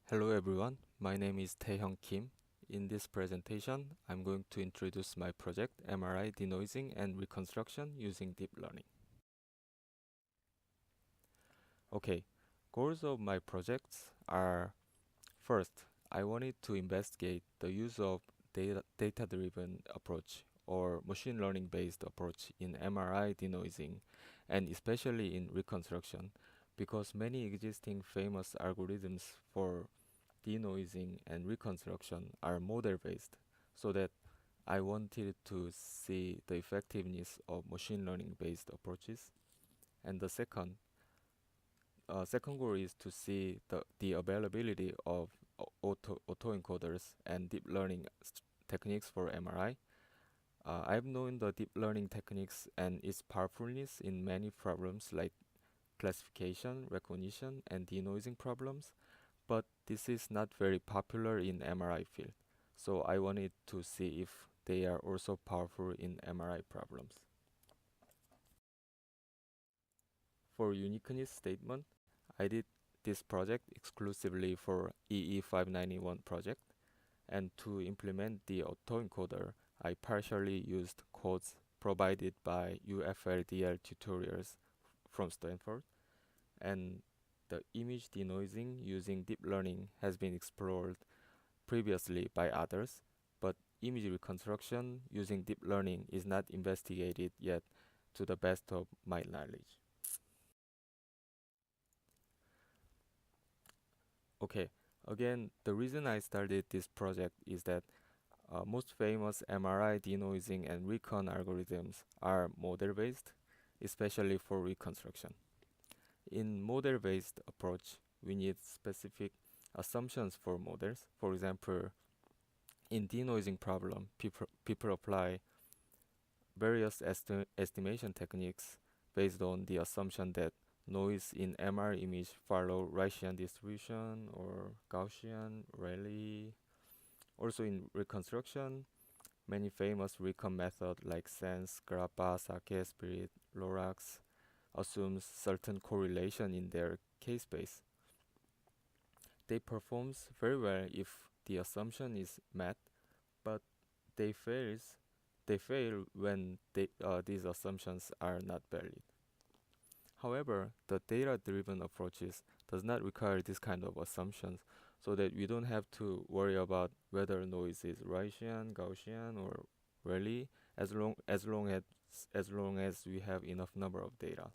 Hello everyone, my name is Taehyung Kim. In this presentation, I'm going to introduce my project MRI denoising and reconstruction using deep learning. Okay, goals of my projects are: first, I wanted to investigate the use of data-driven approach or machine learning based approach in MRI denoising and especially in reconstruction because many existing famous algorithms for denoising and reconstruction are model based, so that I wanted to see the effectiveness of machine learning based approaches. And the second goal is to see the availability of autoencoders and deep learning techniques for MRI. I've known the deep learning techniques and its powerfulness in many problems like classification, recognition, and denoising problems, but this is not very popular in MRI field. So I wanted to see if they are also powerful in MRI problems. For uniqueness statement, I did this project exclusively for EE591 project, and to implement the autoencoder, I partially used codes provided by UFLDL tutorials from Stanford, and the image denoising using deep learning has been explored previously by others, but image reconstruction using deep learning is not investigated yet to the best of my knowledge. Okay, again, the reason I started this project is that most famous MRI denoising and recon algorithms are model-based, especially for reconstruction. In model-based approach, we need specific assumptions for models. For example, in denoising problem, people apply various estimation techniques based on the assumption that noise in MR image follow Rayleigh distribution or Gaussian, Rayleigh. Also in reconstruction, many famous recon methods like SENS, Grappa, Sake, Spirit, Lorax assumes certain correlation in their k-space. They performs very well if the assumption is met, but they fails they fail when these assumptions are not valid. However, the data-driven approaches does not require this kind of assumptions, so that we don't have to worry about whether noise is Rayleigh, Gaussian, or Rayleigh, as long as we have enough number of data.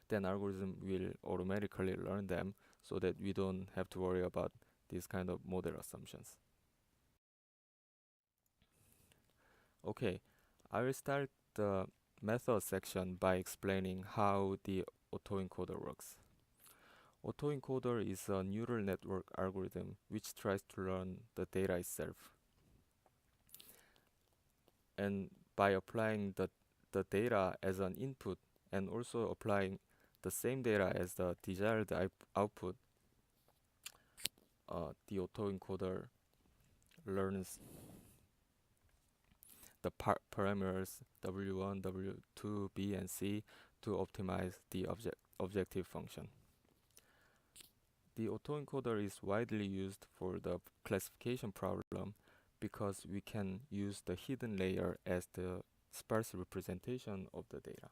Then algorithm will automatically learn them, so that we don't have to worry about these kind of model assumptions. Okay, I will start the method section by explaining how the autoencoder works. Autoencoder is a neural network algorithm which tries to learn the data itself. And by applying the data as an input and also applying the same data as the desired output, the autoencoder learns the parameters W1, W2, B, and C to optimize the objective function. The autoencoder is widely used for the classification problem because we can use the hidden layer as the sparse representation of the data.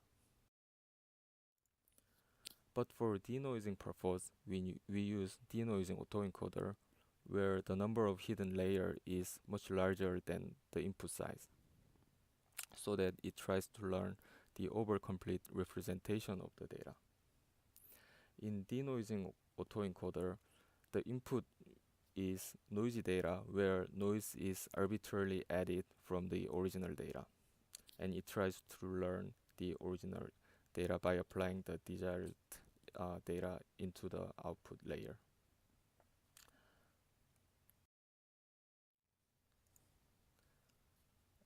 But for denoising purpose, we use denoising autoencoder, where the number of hidden layer is much larger than the input size, so that it tries to learn the over-complete representation of the data. In denoising autoencoder, the input is noisy data where noise is arbitrarily added from the original data, and it tries to learn the original data by applying the desired data into the output layer.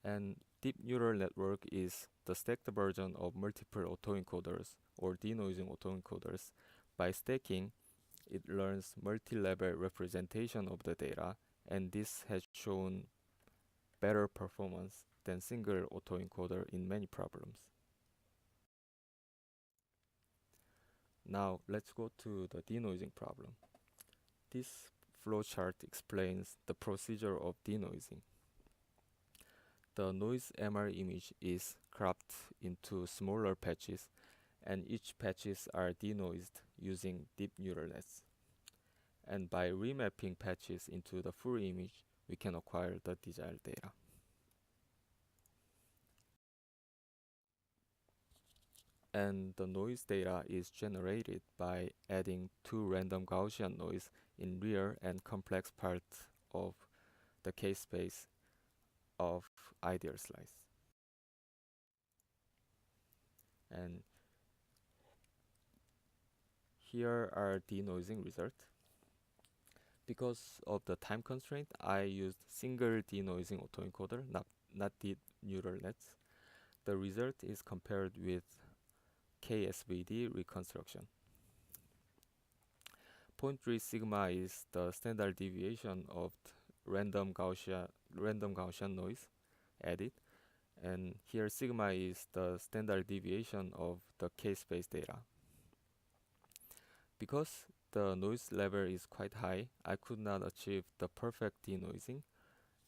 And deep neural network is the stacked version of multiple autoencoders or denoising autoencoders. By stacking, it learns multi-level representation of the data, and this has shown better performance than single autoencoder in many problems. Now let's go to the denoising problem. this flowchart explains the procedure of denoising. The noise MR image is cropped into smaller patches, and each patches are denoised using deep neural nets. And by remapping patches into the full image, we can acquire the desired data. And the noise data is generated by adding two random Gaussian noise in real and complex parts of the K-space of ideal slice. And here are denoising results. Because of the time constraint, I used single denoising autoencoder, not deep neural nets. The result is compared with KSVD reconstruction. 0.3 sigma is the standard deviation of random Gaussian noise added, and here sigma is the standard deviation of the K-space data. Because the noise level is quite high, I could not achieve the perfect denoising,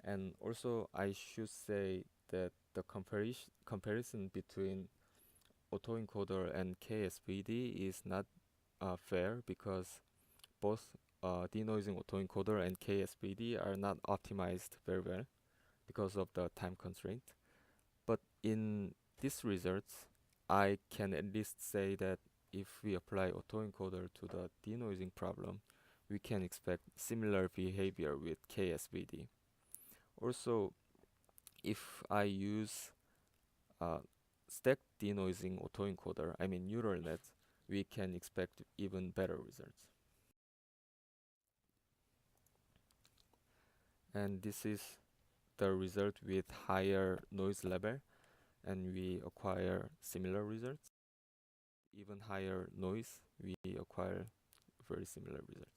and also I should say that the comparison between autoencoder and KSVD is not fair, because both denoising autoencoder and KSVD are not optimized very well because of the time constraint. But in these results, I can at least say that if we apply autoencoder to the denoising problem, we can expect similar behavior with KSVD. Also, if I use stacked denoising autoencoder, I mean neural nets, we can expect even better results. And this is the result with higher noise level, and we acquire similar results. Even higher noise, we acquire very similar results.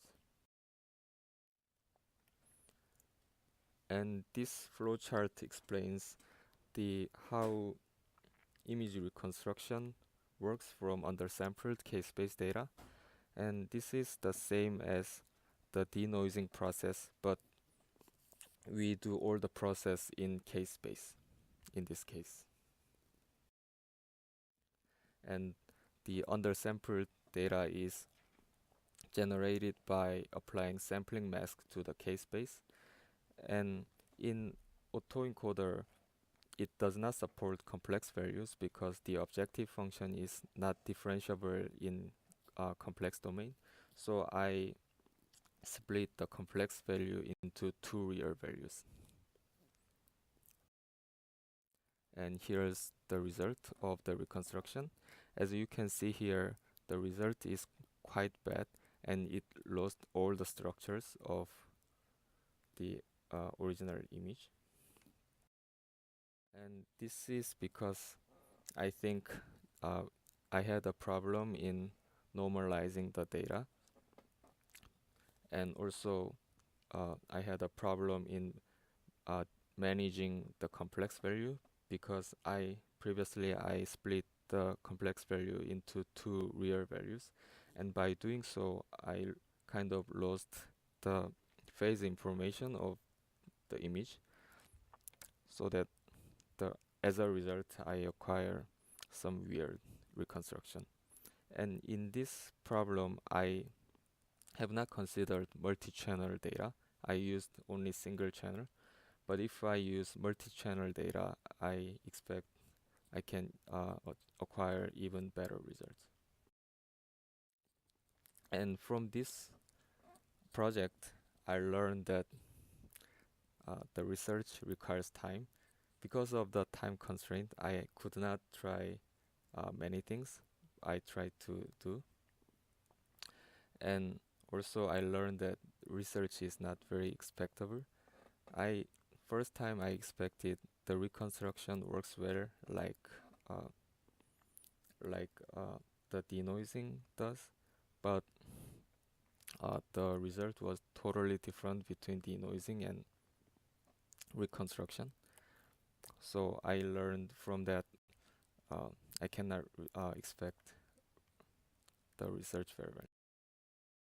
And this flowchart explains how image reconstruction works from undersampled K-space data. And this is the same as the denoising process, but we do all the process in K-space in this case. And the undersampled data is generated by applying sampling mask to the K-space. And in autoencoder, it does not support complex values because the objective function is not differentiable in complex domain. So I split the complex value into two real values. And here's the result of the reconstruction. As you can see here, the result is quite bad, and it lost all the structures of the original image. And this is because I think I had a problem in normalizing the data, and also I had a problem in managing the complex value, because previously I split the complex value into two real values, and by doing so I kind of lost the phase information of the image, so that as a result I acquire some weird reconstruction. And in this problem, I have not considered multi-channel data. I used only single channel. But if I use multi-channel data, I expect I can acquire even better results. And from this project, I learned that the research requires time. Because of the time constraint, I could not try many things I tried to do. And also I learned that research is not very expectable. First time I expected the reconstruction works well like the denoising does, but the result was totally different between denoising and reconstruction. So I learned from that I cannot expect the research very well.